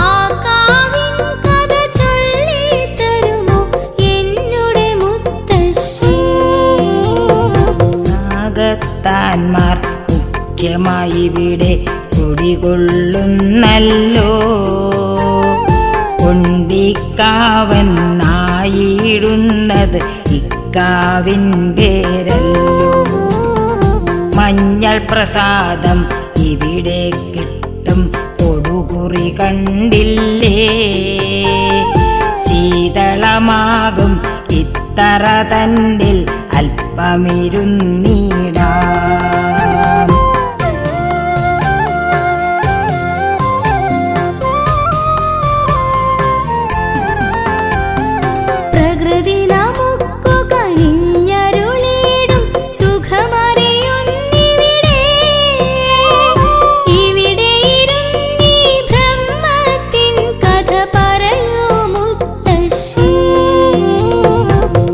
ആ കാവിൻ കഥ ചൊല്ലിത്തരുമോ എന്നുടെ മുത്തശ്ശി? നാഗത്താന്മാർ മുഖ്യമായി ഇവിടെ കുടികൊള്ളുന്നല്ലോ. കൊണ്ടിക്കാവെന്നായിടുന്നത് ഇക്കാവിൻ പേരല്ലോ. മഞ്ഞൾ പ്രസാദം ഇവിടെ കിട്ടും തൊടുകുറി കണ്ടില്ലേ. ശീതളമാകും ഇത്തറ തന്നിൽ അല്പമിരുന്നീടാം. പ്രകൃതി നമുക്കു കനിഞ്ഞരുളിടും സുഖമറിയുന്നിവിടെ. ഇവിടെ ഇരുന്നീ ബ്രഹ്മത്തിൻ കഥ പറയൂ മുത്തശ്ശി.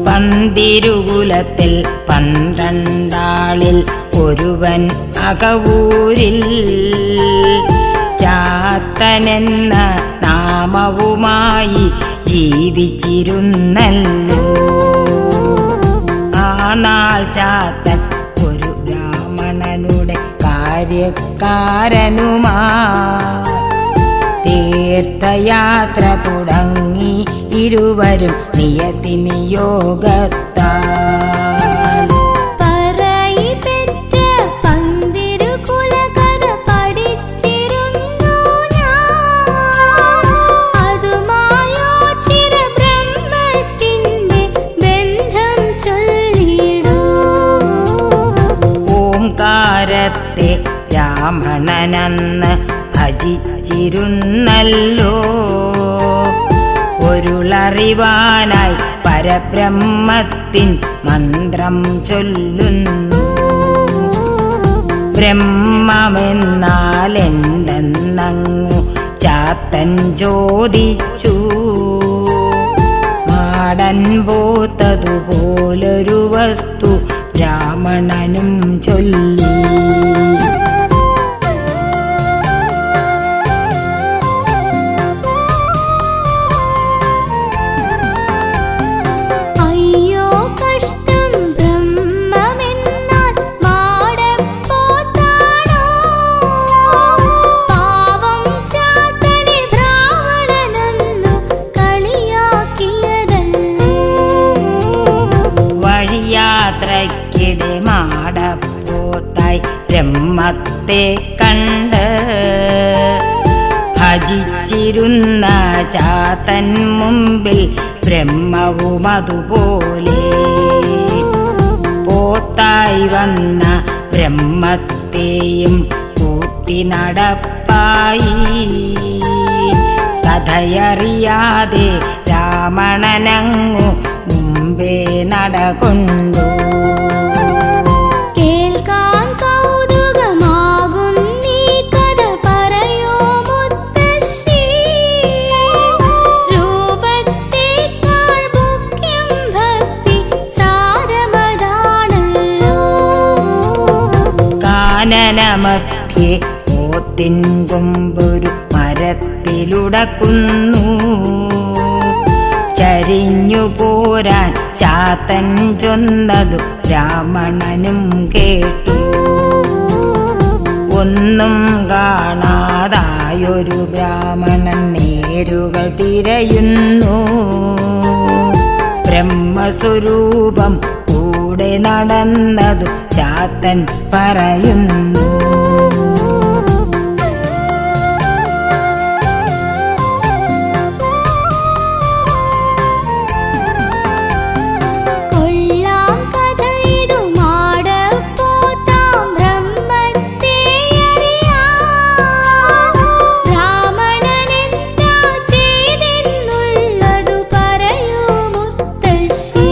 പന്തിരുകുലത്തിൽ 12 ഒരുവൻ അകവൂരിൽ ചാത്തനെന്ന നാമവുമായി ജീവിച്ചിരുന്നല്ലോ. ആ നാൾ ചാത്തൻ ഒരു ബ്രാഹ്മണനുടെ കാര്യക്കാരനുമായി തീർത്ഥയാത്ര തുടങ്ങി ഇരുവരും നിയതി നിയോഗത്താൽ. പറയിപ്പെറ്റ പന്തിരുകുലകഥ പഠിച്ചിരുന്നു ഞാൻ. അതുമായോ ചിരബ്രഹ്മത്തിന്റെ ബന്ധം ചൊല്ലിടൂ. ഓംകാരത്തെ ബ്രാഹ്മണനെന്ന് ഭജിച്ചിരുന്നല്ലോ. ഒരുള അറിവാനായി പരബ്രഹ്മത്തിൻ മന്ത്രം ചൊല്ലുന്നു. ബ്രഹ്മമെന്നാൽ എന്തെന്നങ്ങു ചാത്തൻ ചോദിച്ചു. മാടൻ പോത്തതുപോലൊരു വസ്തു ബ്രാഹ്മണനും ചൊല്ലി. അയ്യോ കഷ്ടം ബ്രഹ്മമെന്നാൽ മാടപ്പോത്താണോ? പാവം ചാത്തനെ ബ്രാഹ്മണനെന്നു കളിയാക്കിയതല്ലേ? വഴിയാത്രയ്ക്കിടെ മാടപ്പോത്തായി ബ്രഹ്മത്തെ കണ്ട് ഭജിച്ചിരുന്ന ചാത്തൻ മുമ്പിൽ ബ്രഹ്മവും അതുപോലെ. പോത്തായി വന്ന ബ്രഹ്മത്തെയും കൂട്ടി നടപ്പായി. കഥയറിയാതെ രാവണനങ്ങു മുമ്പേ നടകൊണ്ടു. കേൾക്കാൻ കൗതുകമാകുന്നീ കഥ പറയോ മുത്തശ്ശി? രൂപത്തേക്കാൾ മുഖ്യം ഭക്തി സാരമതാണല്ലോ. കാനനമധ്യേ പോത്തിൻ കൊമ്പൊരു മരത്തിലുടക്കുന്നു. ചരിഞ്ഞു പോരാൻ ചാത്തൻ ചൊന്നതു ബ്രാഹ്മണനും കേട്ടു. ഒന്നും കാണാതായൊരു ബ്രാഹ്മണൻ നേരുകൾ തിരയുന്നു. ബ്രഹ്മസ്വരൂപം കൂടെ നടന്നതു ചാത്തൻ പറയുന്നു. കൊള്ളാം കഥ ഇതു മാടപ്പോത്താം ബ്രഹ്മത്തെ അറിയാം. ബ്രാഹ്മണനെന്താ ചെയ്തെന്നുള്ളതു പറയൂ മുത്തശ്ശി.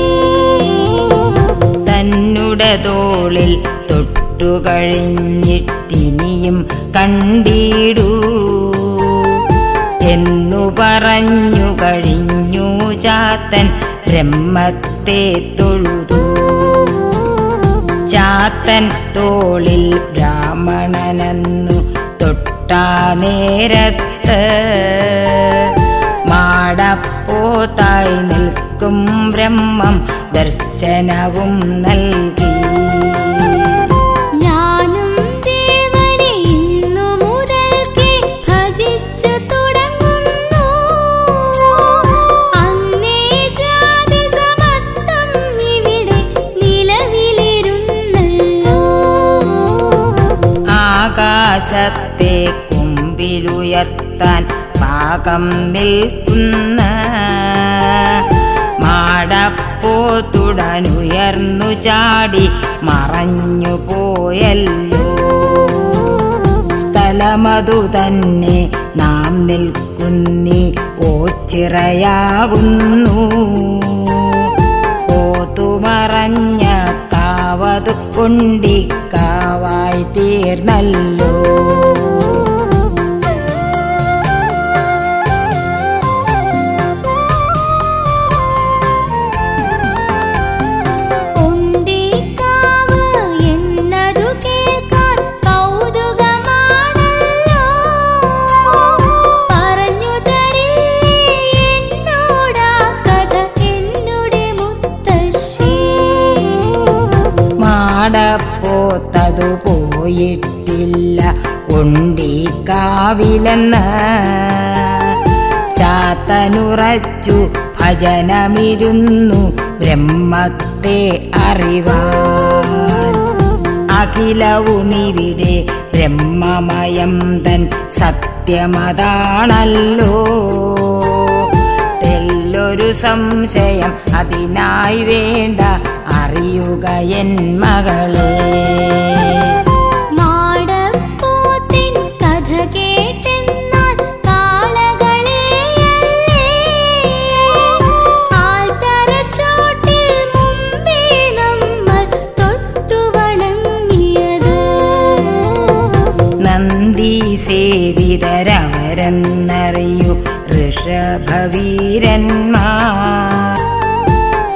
തന്നുടെ തോളിൽ തൊട്ടുകഴിഞ്ഞിട്ടിനിയും കണ്ടിടൂ എന്നു പറഞ്ഞു കഴിഞ്ഞു ചാത്തൻ ബ്രഹ്മത്തെ തൊഴുതു. ചാത്തൻ തോളിൽ ബ്രാഹ്മണനെന്നു തൊട്ടാ നേരത്ത് മാടപ്പോത്തായി നിൽക്കും ബ്രഹ്മം ദർശനവും നൽകി. ഞാനും ദേവനെ ഇന്നു മുതൽക്കേ ഭജിച്ചു തുടങ്ങുന്നു. അന്നേ ജാതി സമത്വം ഇവിടെ നിലവിലിരുന്നല്ലോ. ആകാശത്തെ കുമ്പിലുയർത്താൻ പാകം നിൽക്കുന്ന മാടപ്പോത്തുടനുയർന്നു ചാടി മറഞ്ഞു പോയല്ലോ. സ്ഥലമതു തന്നെ നാം നിൽക്കുന്നി ഓച്ചിറയാകുന്നു. പോത്തുമറഞ്ഞ കാവതു കൊണ്ടിക്കാവായി തീർന്നല്ലോ. ഒണ്ടിക്കാവ് എന്നതു കേൾക്കാൻ കൗതുകമാണല്ലോ. പറഞ്ഞു തരില്ലേ എന്നോടാ കഥ എന്നുടെ മുത്തശ്ശി? മാടപ്പോത്തതു പോയിട്ടില്ല ഒണ്ടിക്കാവിലെന്ന് ചാത്തനുറച്ചു ഭജനമിരുന്നു ബ്രഹ്മത്തെ അറിവാൻ. അഖിലവുമിവിടെ ബ്രഹ്മമയം തൻ സത്യമതാണല്ലോ. തെല്ലൊരു സംശയം അതിനായി വേണ്ട അറിയുക എൻ മകളെ. മാടപ്പോത്തിൻ കഥ കേട്ടെന്നാൽ കാളകളെയല്ലേ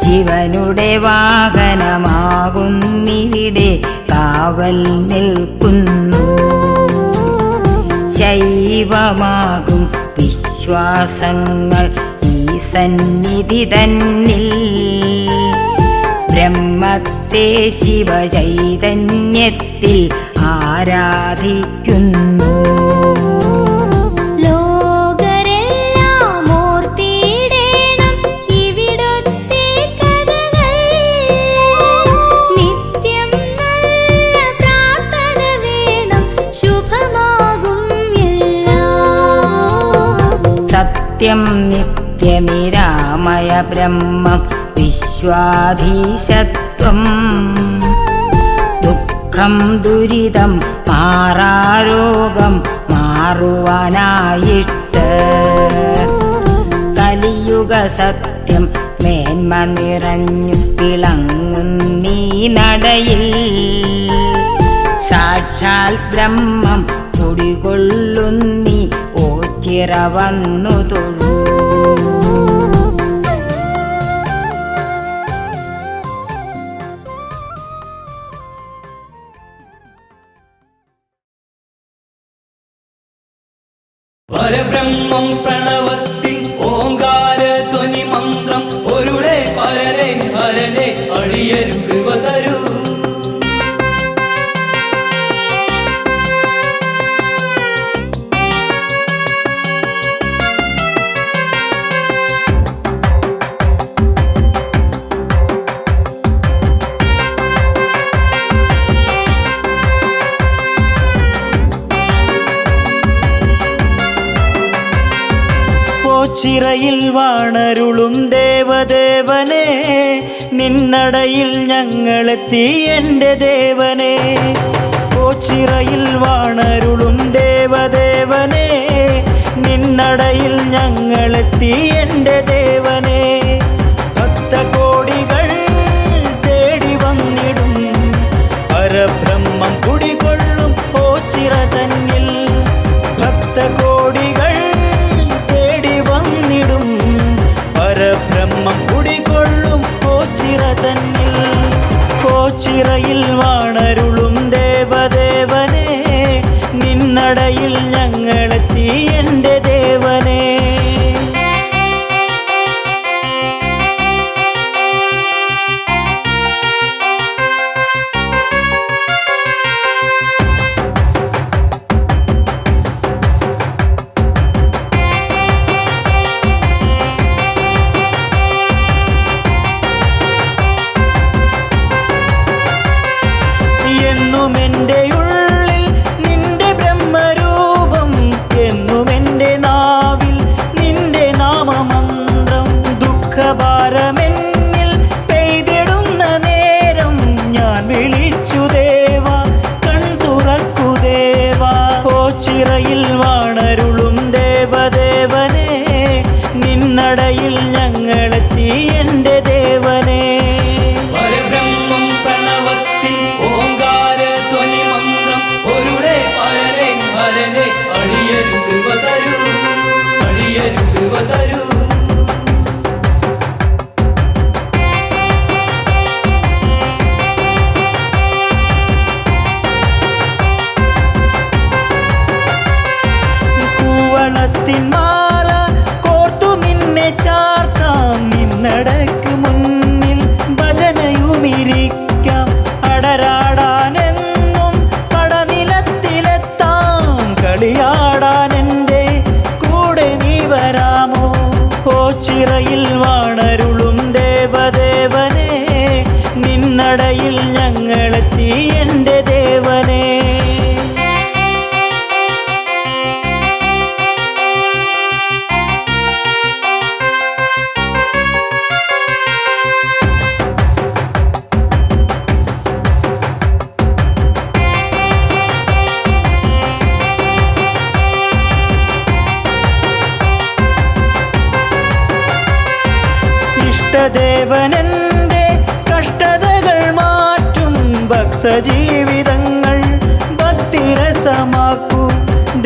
ശിവനുടെ വാഹനമാകുന്നിവിടെ കാവൽ നിൽക്കുന്നു. ശൈവമാകും വിശ്വാസങ്ങൾ ഈ സന്നിധി തന്നിൽ ബ്രഹ്മത്തെ ശിവചൈതന്യത്തിൽ ആരാധിക്കുന്നു. ലോകരെല്ലാം ഓർത്തിടേണം ഇവിടുത്തെ കഥകൾ. നിത്യം നല്ല പ്രാർത്ഥന വേണം, ശുഭമാകും എല്ലാം. സത്യം നിത്യനിരാമയ ബ്രഹ്മം വിശ്വാധീശത്വം. ദുഃഖം ദുരിതം മാറാരോഗം മാറുവാനായിട്ട് കലിയുഗ സത്യം മേന്മ നിറഞ്ഞു വിളങ്ങുന്നീ നടയിൽ. സാക്ഷാൽ ബ്രഹ്മം കുടികൊള്ളുന്നീ ഓച്ചിറ വന്നു തൊഴൂ. പരബ്രഹ്മം പ്രണവത്തിൽ ഓങ്കാര ധ്വനി മന്ത്രം ഒരുളെ പരനെ ഹരനെ അടിയരും കൃപ തരൂ. ചിറയിൽ വാണരുളും ദേവദേവനെ നിന്നടയിൽ ഞങ്ങളെത്തി എൻ്റെ ദേവനെ. ഓച്ചിറയിൽ വാണരുളും ദേവദേവനെ നിന്നടയിൽ ഞങ്ങളെത്തി എൻ്റെ ദേവനെ. ഭക്തകോടികൾ തേടി വന്നിടും പരബ്രഹ്മം കുടികൊള്ളും ഓച്ചിറ തന്നിൽ. ഭക്തകോടികൾ പരബ്രഹ്മം കുടികൊള്ളും ഓച്ചിറ തന്നിൽ. ഓച്ചിറയിൽ വാണരുളും ദേവദേവനെ നിന്നടയിൽ ഞങ്ങളെത്തി എൻ്റെ ദേവനെ. ചിറയിൽ വാണരുളും ദേവദേവനെ നിന്നടയിൽ ഞങ്ങളെത്തി എൻ്റെ ദേവനെ. പരബ്രഹ്മം പ്രണവത്തിൽ ഓങ്കാര ധ്വനി മന്ത്രം ഒരുളെ പരനെ ഹരനെ അടിയരും കൃപ തരൂ, അടിയരും കൃപ തരൂ. മാല കോർത്തു നിന്നെ ചാർത്താം നിന്നടക്ക് മുന്നിൽ ഭജനയുമിരിക്കാം. അടരാടാനെന്നും പടനിലത്തിലെത്താം കളിയാടാൻ എൻ്റെ കൂടെ നീ വരാമോ. ഓച്ചിറയിൽ വാണരുളും ദേവദേവനെ നിന്നടയിൽ ഞങ്ങളെത്തി എൻ്റെ ദേവനെ. ഇഷ്ടദേവനെൻ്റെ കഷ്ടതകൾ മാറ്റും ഭക്തജീവിതങ്ങൾ ഭക്തിരസമാക്കൂ.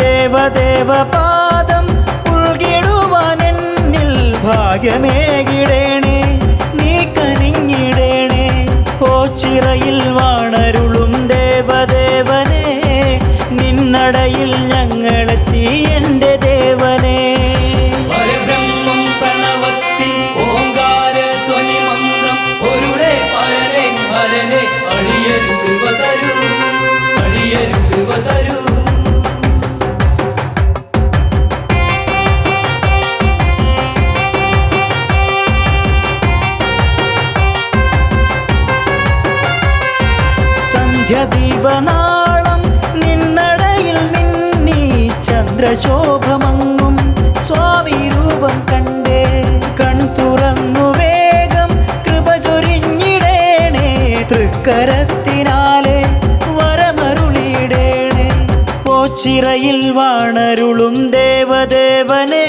ദേവദേവ പാദം ഉൾകിടുവാൻ എന്നിൽ ഭാഗ്യമേകിടേണേ. നീ കന ഓച്ചിറയിൽ വാണരുളും ദേവദേവനെ നിന്നടയിൽ ഞങ്ങളെത്തി എൻ്റെ ദേവനെ പരബ്രഹ്മം പ്രണവത്തിൽ ഓങ്കാര ധ്വനി മന്ത്രം ഒരുടെ പരരെ ഹരനെ അടിയരു കൃപ തരൂ അടിയരു കൃപ തരൂ സന്ധ്യദീപനാളം നിന്നടയിൽ മിന്നി ചന്ദ്രശോഭമങ്ങും സ്വാമി രൂപം കണ്ടേ കൺ തുറന്നു വേഗം കൃപ ചൊരിഞ്ഞിടേണേ തൃക്കരത്തിനാലെ വരമരുളിയിടേണേ ഓച്ചിറയിൽ വാണരുളും ദേവദേവനെ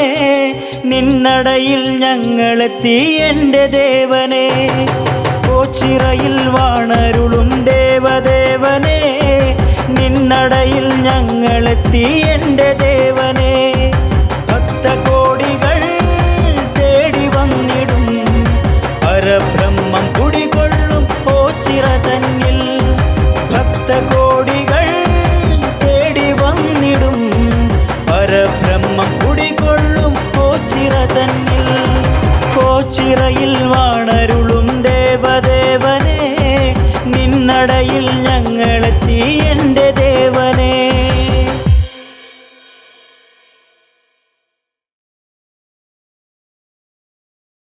നിന്നടയിൽ ഞങ്ങളെത്തി എൻ്റെ ദേവനെ ഓച്ചിറയിൽ വാണരുളും ദേവദേവനെ നിന്നടയിൽ ഞങ്ങളെത്തി എൻ്റെ ദേവനെ ഭക്തകോടികൾ തേടി വന്നിടും പരബ്രഹ്മം കുടികൊള്ളും ഓച്ചിറ തന്നിൽ ഭക്തകോടികൾ തേടി വന്നിടും പരബ്രഹ്മം കുടികൊള്ളും ഓച്ചിറ തന്നിൽ ഓച്ചിറയിൽ വാണരുളും ദേവദേവനെ നിന്നടയിൽ ഞങ്ങളെത്തി എൻ്റെ ദേവ